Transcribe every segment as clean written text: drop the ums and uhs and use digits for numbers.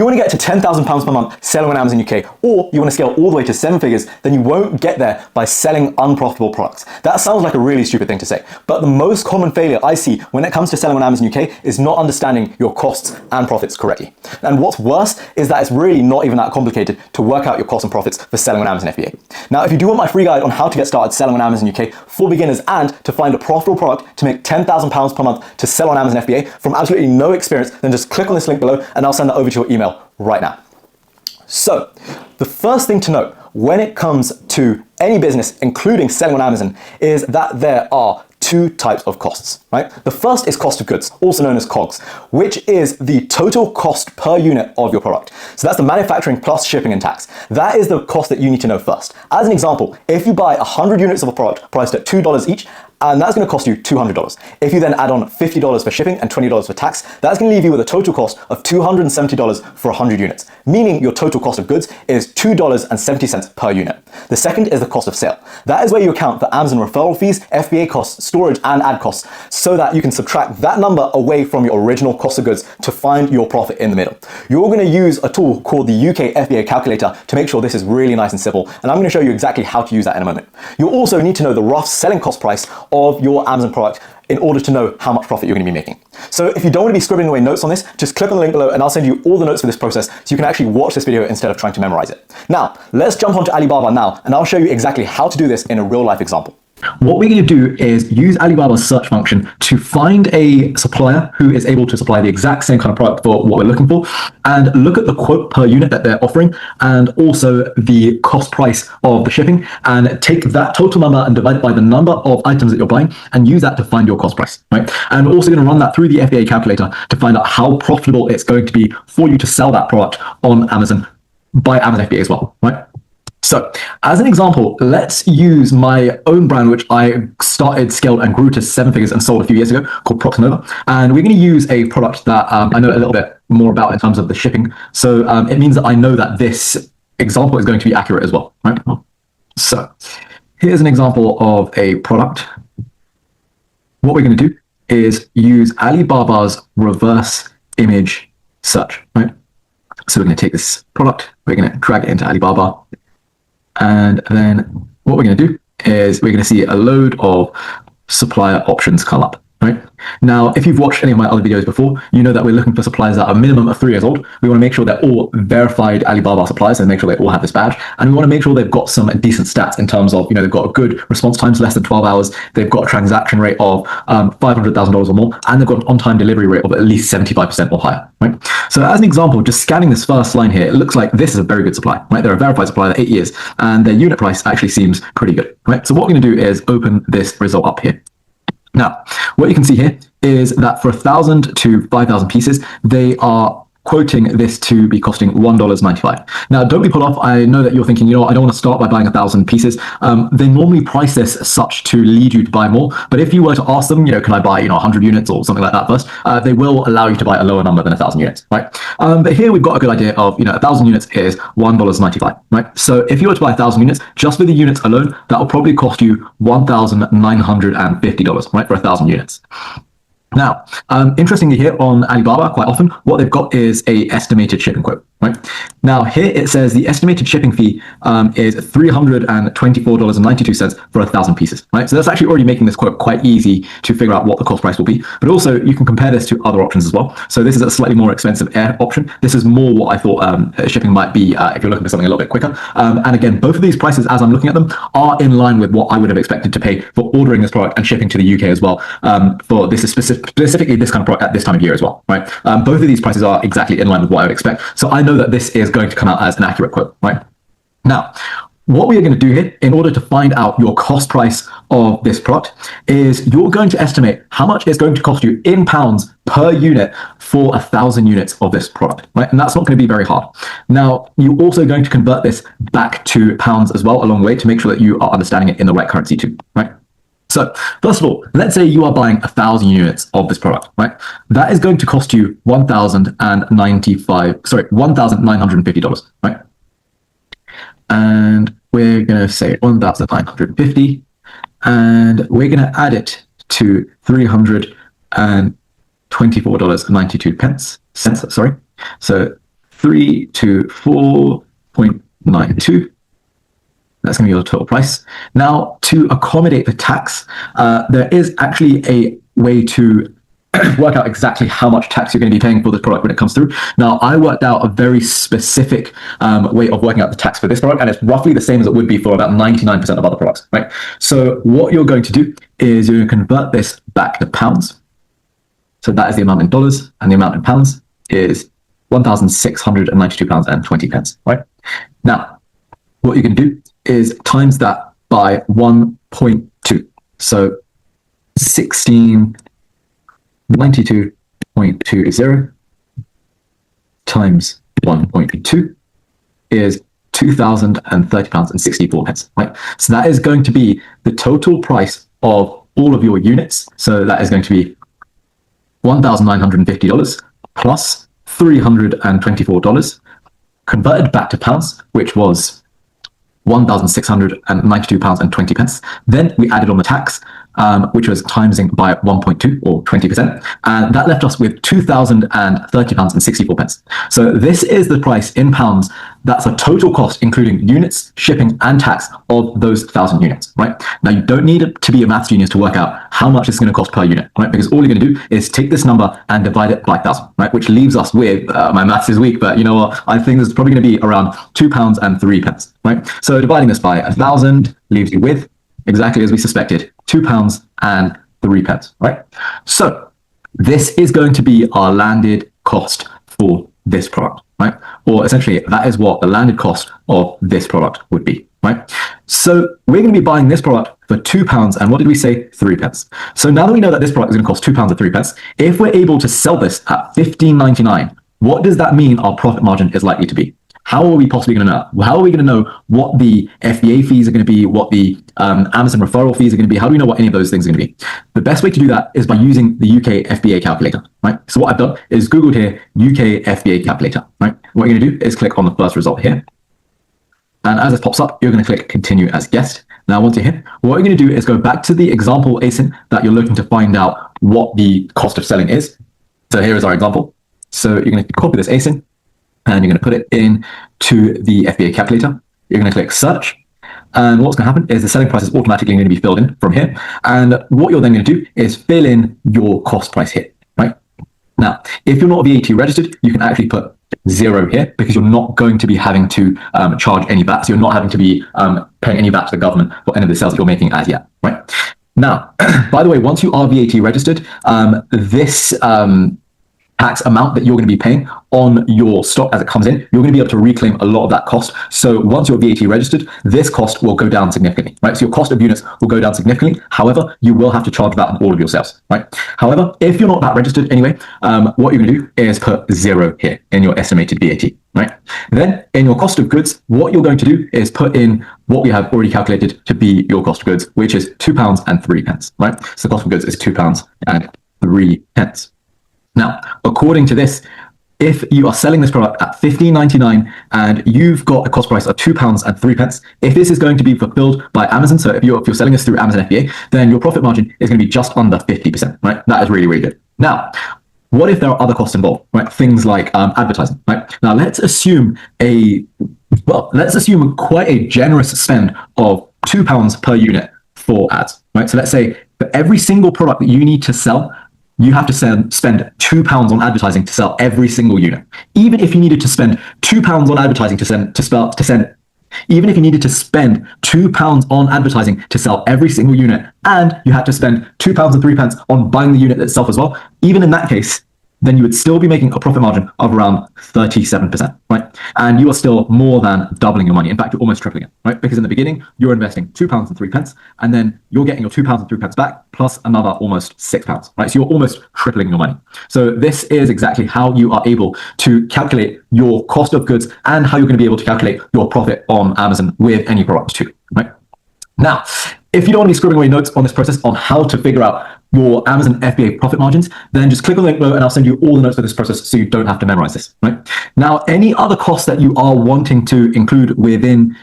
you want to get to £10,000 per month selling on Amazon UK, or you want to scale all the way to 7 figures, then you won't get there by selling unprofitable products. That sounds like a really stupid thing to say, but the most common failure I see when it comes to selling on Amazon UK is not understanding your costs and profits correctly. And what's worse is that it's really not even that complicated to work out your costs and profits for selling on Amazon FBA. Now, if you do want my free guide on how to get started selling on Amazon UK for beginners and to find a profitable product to make £10,000 per month to sell on Amazon FBA from absolutely no experience, then just click on this link below and I'll send that over to your email right now. So, the first thing to note when it comes to any business, including selling on Amazon, is that there are two types of costs, right? The first is cost of goods, also known as COGS, which is the total cost per unit of your product. So that's the manufacturing plus shipping and tax. That is the cost that you need to know first. As an example, if you buy 100 units of a product priced at $2 each, and that's going to cost you $200. If you then add on $50 for shipping and $20 for tax, that's going to leave you with a total cost of $270 for 100 units, meaning your total cost of goods is $2.70 per unit. The second is the cost of sale. That is where you account for Amazon referral fees, FBA costs, storage, and ad costs, so that you can subtract that number away from your original cost of goods to find your profit in the middle. You're going to use a tool called the UK FBA Calculator to make sure this is really nice and simple, and I'm going to show you exactly how to use that in a moment. You'll also need to know the rough selling cost price of your Amazon product in order to know how much profit you're going to be making. So if you don't want to be scribbling away notes on this, just click on the link below and I'll send you all the notes for this process so you can actually watch this video instead of trying to memorize it. Now, let's jump onto Alibaba now and I'll show you exactly how to do this in a real life example. What we're going to do is use Alibaba's search function to find a supplier who is able to supply the exact same kind of product for what we're looking for, and look at the quote per unit that they're offering and also the cost price of the shipping, and take that total number and divide it by the number of items that you're buying and use that to find your cost price, right? And we're also going to run that through the FBA calculator to find out how profitable it's going to be for you to sell that product on Amazon by Amazon FBA as well, right? So, as an example, let's use my own brand, which I started, scaled, and grew to 7 figures and sold a few years ago, called Proxinova. And we're going to use a product that I know a little bit more about in terms of the shipping. So, it means that I know that this example is going to be accurate as well, right? So, here's an example of a product. What we're going to do is use Alibaba's reverse image search, right? So, we're going to take this product, we're going to drag it into Alibaba. And then what we're going to do is we're going to see a load of supplier options come up, right? Now, if you've watched any of my other videos before, you know that we're looking for suppliers that are a minimum of 3 years old. We want to make sure they're all verified Alibaba suppliers and make sure they all have this badge. And we want to make sure they've got some decent stats in terms of, they've got a good response times, less than 12 hours. They've got a transaction rate of $500,000 or more, and they've got an on-time delivery rate of at least 75% or higher, right? So as an example, just scanning this first line here, it looks like this is a very good supply, right? They're a verified supplier, 8 years, and their unit price actually seems pretty good, right? So what we're going to do is open this result up here. Now, what you can see here is that for 1,000 to 5,000 pieces, they are quoting this to be costing $1.95. Now, don't be put off. I know that you're thinking, I don't want to start by buying 1,000 pieces. They normally price this such to lead you to buy more. But if you were to ask them, can I buy, 100 units or something like that first, they will allow you to buy a lower number than 1,000 units, right? But here we've got a good idea of, 1,000 units is $1.95, right? So if you were to buy 1,000 units, just for the units alone, that will probably cost you $1,950, right, for 1,000 units. Now, interestingly here on Alibaba, quite often, what they've got is a estimated shipping quote, right? Now, here it says the estimated shipping fee is $324.92 for 1,000 pieces, right? So that's actually already making this quote quite easy to figure out what the cost price will be. But also, you can compare this to other options as well. So this is a slightly more expensive air option. This is more what I thought shipping might be if you're looking for something a little bit quicker. And again, both of these prices, as I'm looking at them, are in line with what I would have expected to pay for ordering this product and shipping to the UK as well. For this is specifically this kind of product at this time of year as well, right? Both of these prices are exactly in line with what I would expect. So I know that this is going to come out as an accurate quote, right? Now, what we are going to do here in order to find out your cost price of this product is you're going to estimate how much it's going to cost you in pounds per unit for 1,000 units of this product, right? And that's not going to be very hard. Now, you're also going to convert this back to pounds as well along the way to make sure that you are understanding it in the right currency too, right? So first of all, let's say you are buying 1,000 units of this product, right? That is going to cost you $1,950, right? And we're going to say 1,950, and we're going to add it to $324.92. Sorry. So 324.92. That's going to be your total price. Now, to accommodate the tax, there is actually a way to work out exactly how much tax you're going to be paying for this product when it comes through. Now, I worked out a very specific way of working out the tax for this product, and it's roughly the same as it would be for about 99% of other products, right? So what you're going to do is you're going to convert this back to pounds. So that is the amount in dollars, and the amount in pounds is £1,692.20, right? Now, what you can do is times that by 1.2. So 1692.20 times 1.2 is £2,030.64, right? So that is going to be the total price of all of your units. So that is going to be $1,950 plus $324 converted back to pounds, which was £1,692.20. Then we added on the tax, which was timesing by 1.2 or 20%. And that left us with £2,030.64. So this is the price in pounds. That's a total cost, including units, shipping, and tax of those 1,000 units, right? Now, you don't need to be a maths genius to work out how much it's going to cost per unit, right? Because all you're going to do is take this number and divide it by 1,000, right? Which leaves us with, my maths is weak, but you know what? I think this is probably going to be around £2.03, right? So dividing this by 1,000 leaves you with, exactly as we suspected, £2.03, right? So this is going to be our landed cost for this product, right? Or essentially, that is what the landed cost of this product would be, right? So we're going to be buying this product for £2, and what did we say? 3p. So now that we know that this product is going to cost £2 and 3p, if we're able to sell this at $15.99, what does that mean our profit margin is likely to be? How are we possibly going to know? How are we going to know what the FBA fees are going to be, what the Amazon referral fees are going to be? How do we know what any of those things are going to be? The best way to do that is by using the UK FBA calculator, right? So what I've done is Googled here, UK FBA calculator, right? What you're going to do is click on the first result here. And as this pops up, you're going to click continue as guest. Now, once you're here, what you're going to do is go back to the example ASIN that you're looking to find out what the cost of selling is. So here is our example. So you're going to copy this ASIN, and you're going to put it in to the FBA calculator. You're going to click search. And what's going to happen is the selling price is automatically going to be filled in from here. And what you're then going to do is fill in your cost price here, right? Now, if you're not VAT registered, you can actually put 0 here because you're not going to be having to charge any VAT. So you're not having to be paying any VAT to the government for any of the sales that you're making as yet, right? Now, by the way, once you are VAT registered, this tax amount that you're going to be paying on your stock as it comes in, you're going to be able to reclaim a lot of that cost. So once you're VAT registered, this cost will go down significantly, right? So your cost of units will go down significantly. However, you will have to charge that on all of your sales, right? However, if you're not that registered anyway, what you're going to do is put 0 here in your estimated VAT, right? Then in your cost of goods, what you're going to do is put in what we have already calculated to be your cost of goods, which is £2 and 3p, right? So the cost of goods is £2 and 3p. Now, according to this, if you are selling this product at $15.99 and you've got a cost price of £2 and 3p, if this is going to be fulfilled by Amazon, so if you're selling this through Amazon FBA, then your profit margin is going to be just under 50%, right? That is really, really good. Now, what if there are other costs involved, right? Things like advertising, right? Now, let's assume quite a generous spend of £2 per unit for ads, right? So let's say for every single product that you need to sell, you have to spend £2 on advertising to sell every single unit. Even if you needed to spend £2 on advertising even if you needed to spend £2 on advertising to sell every single unit, and you had to spend £2 and 3p on buying the unit itself as well, even in that case, then you would still be making a profit margin of around 37%, right? And you are still more than doubling your money. In fact, you're almost tripling it, right? Because in the beginning, you're investing £2 and 3p, and then you're getting your £2 and 3p back, plus another almost £6, right? So you're almost tripling your money. So this is exactly how you are able to calculate your cost of goods and how you're going to be able to calculate your profit on Amazon with any product too, right? Now, if you don't want to be scribbling away notes on this process on how to figure out your Amazon FBA profit margins, then just click on the link below and I'll send you all the notes for this process so you don't have to memorize this, right? Now, any other costs that you are wanting to include within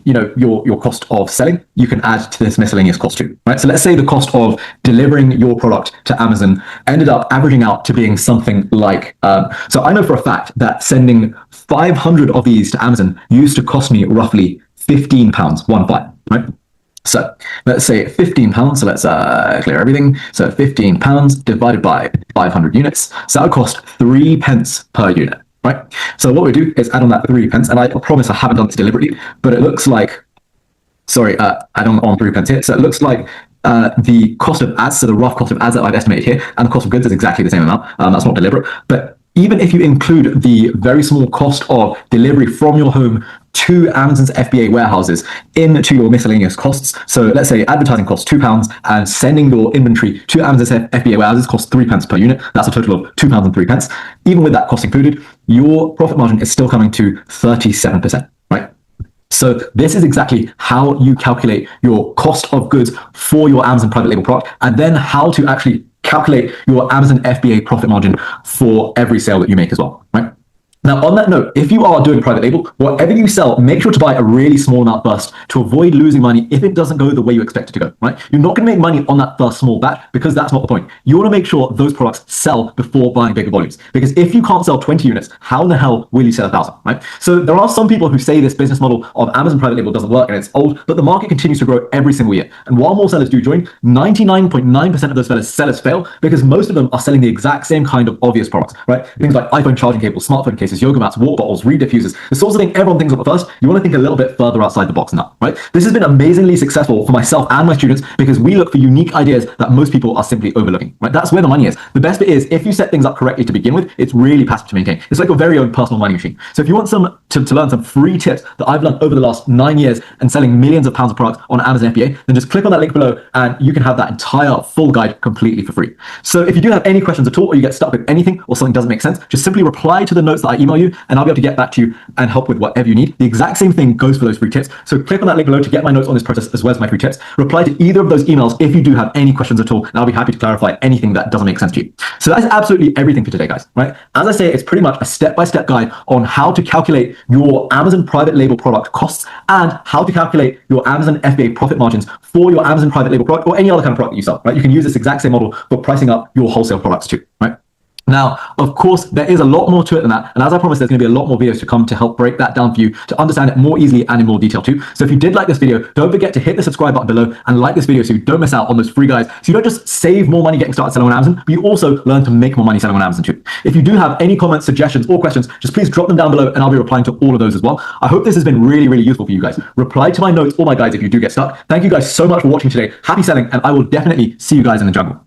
your cost of selling, you can add to this miscellaneous cost too, right? So let's say the cost of delivering your product to Amazon ended up averaging out to being something like, so I know for a fact that sending 500 of these to Amazon used to cost me roughly £15, right? So let's say £15. So let's clear everything. So £15 divided by 500 units. So that would cost 3 pence per unit, right? So what we do is add on that 3 pence. And I promise I haven't done this deliberately, but it looks like, sorry, add on 3 pence here. So it looks like the cost of ads, so the rough cost of ads that I've estimated here, and the cost of goods is exactly the same amount. That's not deliberate. But even if you include the very small cost of delivery from your home to Amazon's FBA warehouses into your miscellaneous costs. So let's say advertising costs £2 and sending your inventory to Amazon's FBA warehouses costs 3 pence per unit. That's a total of £2 and 3 pence. Even with that cost included, your profit margin is still coming to 37%, right? So this is exactly how you calculate your cost of goods for your Amazon private label product, and then how to actually calculate your Amazon FBA profit margin for every sale that you make as well, right? Now, on that note, if you are doing private label, whatever you sell, make sure to buy a really small amount first to avoid losing money if it doesn't go the way you expect it to go, right? You're not going to make money on that first small batch because that's not the point. You want to make sure those products sell before buying bigger volumes. Because if you can't sell 20 units, how in the hell will you sell 1,000, right? So there are some people who say this business model of Amazon private label doesn't work and it's old, but the market continues to grow every single year. And while more sellers do join, 99.9% of those sellers fail because most of them are selling the exact same kind of obvious products, right? Things like iPhone charging cables, smartphone cases, yoga mats, water bottles, reed diffusers, the sorts of thing everyone thinks of at first. You want to think a little bit further outside the box than that, right? This has been amazingly successful for myself and my students because we look for unique ideas that most people are simply overlooking, right? That's where the money is. The best bit is if you set things up correctly to begin with, it's really passive to maintain. It's like your very own personal money machine. So if you want to learn some free tips that I've learned over the last 9 years and selling millions of pounds of products on Amazon FBA, then just click on that link below and you can have that entire full guide completely for free. So if you do have any questions at all, or you get stuck with anything or something doesn't make sense, just simply reply to the notes that I email you and I'll be able to get back to you and help with whatever you need. The exact same thing goes for those free tips. So click on that link below to get my notes on this process as well as my free tips. Reply to either of those emails if you do have any questions at all, and I'll be happy to clarify anything that doesn't make sense to you. So that is absolutely everything for today, guys, right? As I say, it's pretty much a step-by-step guide on how to calculate your Amazon private label product costs and how to calculate your Amazon FBA profit margins for your Amazon private label product or any other kind of product that you sell, right? You can use this exact same model for pricing up your wholesale products too, right? Now, of course, there is a lot more to it than that. And as I promised, there's going to be a lot more videos to come to help break that down for you to understand it more easily and in more detail too. So if you did like this video, don't forget to hit the subscribe button below and like this video so you don't miss out on those free guides. So you don't just save more money getting started selling on Amazon, but you also learn to make more money selling on Amazon too. If you do have any comments, suggestions, or questions, just please drop them down below and I'll be replying to all of those as well. I hope this has been really, really useful for you guys. Reply to my notes or my guides if you do get stuck. Thank you guys so much for watching today. Happy selling, and I will definitely see you guys in the jungle.